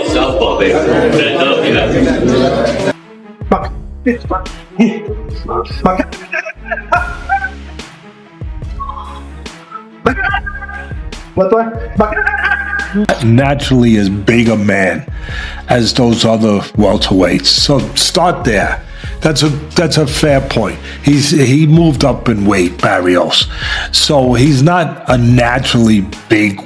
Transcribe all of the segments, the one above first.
Southpaw, baby. Naturally as big a man as those other welterweights. So start there. That's a fair point. He moved up in weight, Barrios. So he's not a naturally big,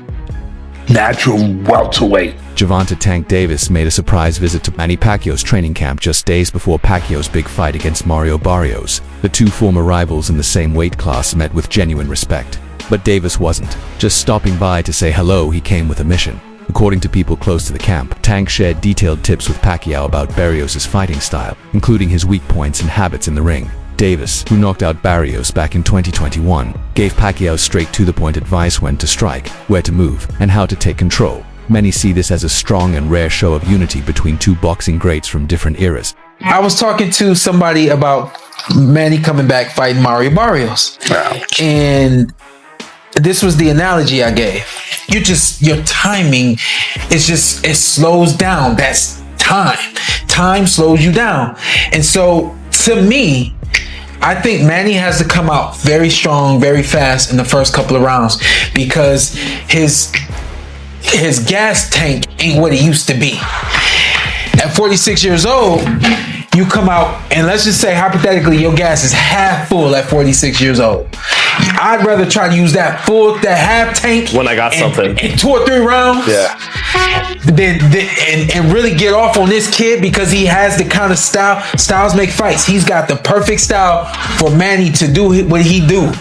natural welterweight. Gervonta Tank Davis made a surprise visit to Manny Pacquiao's training camp just days before Pacquiao's big fight against Mario Barrios. The two former rivals in the same weight class met with genuine respect. But Davis wasn't just stopping by to say hello. He came with a mission. According to people close to the camp, Tank shared detailed tips with Pacquiao about Barrios' fighting style, including his weak points and habits in the ring. Davis, who knocked out Barrios back in 2021, gave Pacquiao straight-to-the-point advice when to strike, where to move, and how to take control. Many see this as a strong and rare show of unity between two boxing greats from different eras. I was talking to somebody about Manny coming back fighting Mario Barrios. And this was the analogy I gave. Your timing is just, it slows down. That's time. Time slows you down. And so to me, I think Manny has to come out very strong, very fast in the first couple of rounds because his gas tank ain't what it used to be. At 46 years old, you come out and let's just say hypothetically your gas is half full at 46 years old. I'd rather try to use that half tank when I got something in 2 or 3 rounds. Yeah. And really get off on this kid because he has the kind of style. Styles make fights. He's got the perfect style for Manny to do what he do.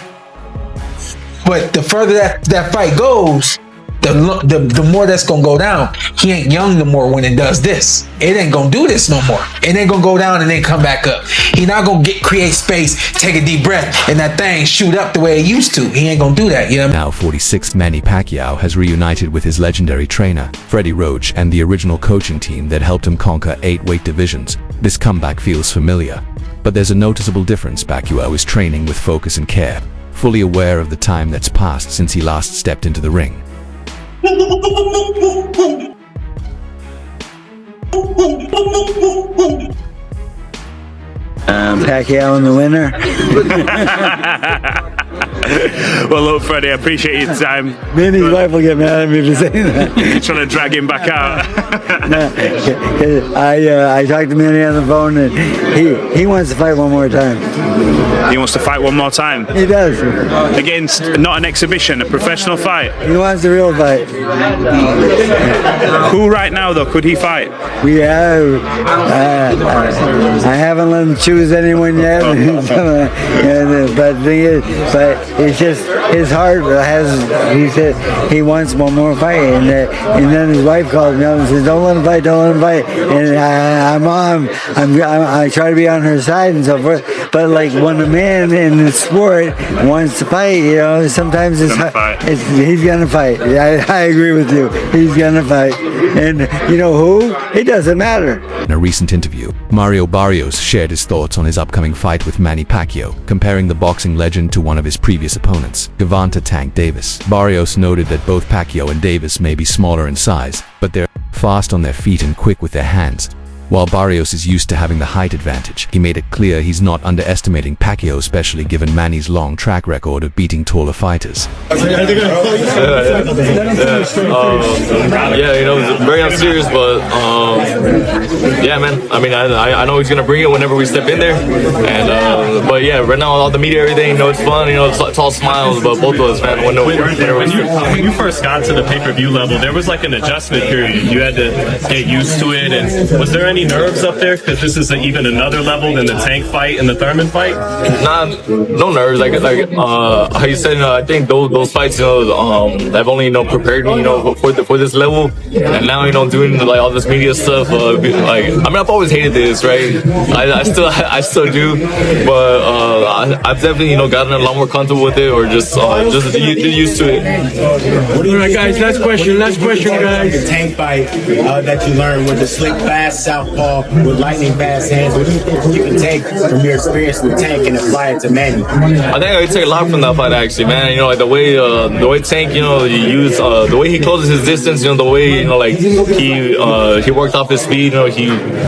But the further that fight goes, the more that's gonna go down. He ain't young no more when it does this. It ain't gonna do this no more. It ain't gonna go down and then come back up. He not gonna create space, take a deep breath, and that thing shoot up the way it used to. He ain't gonna do that, you know? Now 46 Manny Pacquiao has reunited with his legendary trainer, Freddie Roach, and the original coaching team that helped him conquer 8 weight divisions. This comeback feels familiar. But there's a noticeable difference. Pacquiao is training with focus and care, fully aware of the time that's passed since he last stepped into the ring. Pacquiao in the winner. Well, look, Freddie, I appreciate your time. Me and his wife will get mad at me for saying that. You're trying to drag him back out. No, I talked to Manny on the phone, and he wants to fight one more time. He wants to fight one more time? He does. Against, not an exhibition, a professional fight? He wants the real fight. Who right now, though, could he fight? We have, I haven't let him choose anyone yet, but the thing is, it's just his heart he said he wants one more fight, and then his wife called me up and says, don't let him fight, and I try to be on her side and so forth, but like when a man in the sport wants to fight, you know, sometimes he's gonna fight. I agree with you. He's gonna fight, and you know who? It doesn't matter. In a recent interview, Mario Barrios shared his thoughts on his upcoming fight with Manny Pacquiao, comparing the boxing legend to one of his previous opponents, Gervonta Tank Davis. Barrios noted that both Pacquiao and Davis may be smaller in size, but they're fast on their feet and quick with their hands. While Barrios is used to having the height advantage, he made it clear he's not underestimating Pacquiao, especially given Manny's long track record of beating taller fighters. Yeah, you know, it's very unserious, but yeah, man. I mean, I know he's gonna bring it whenever we step in there, and but yeah, right now all the media, everything, you know, it's fun, you know, it's all smiles, but both of us, man. When you first got to the pay-per-view level, there was like an adjustment period. You had to get used to it, and was there any nerves up there? Because this is even another level than the Tank fight and the Thurman fight? Nah, no nerves. Like how you said, I think those fights, you know, have only, you know, prepared me, you know, for this level. And now, you know, doing like all this media stuff, like, I mean, I've always hated this, right? I still do, but I've definitely, you know, gotten a lot more comfortable with it, or just used to it. All right, guys, last question, guys. The Tank fight that you learned with the slick, fast South. southpaw with lightning fast hands. What do you think you can take from your experience with Tank and apply it to Manny? I think I take a lot from that fight, actually, man. You know, like the way Tank, you know, he used the way he closes his distance. You know, the way, you know, like he worked off his speed. You know, he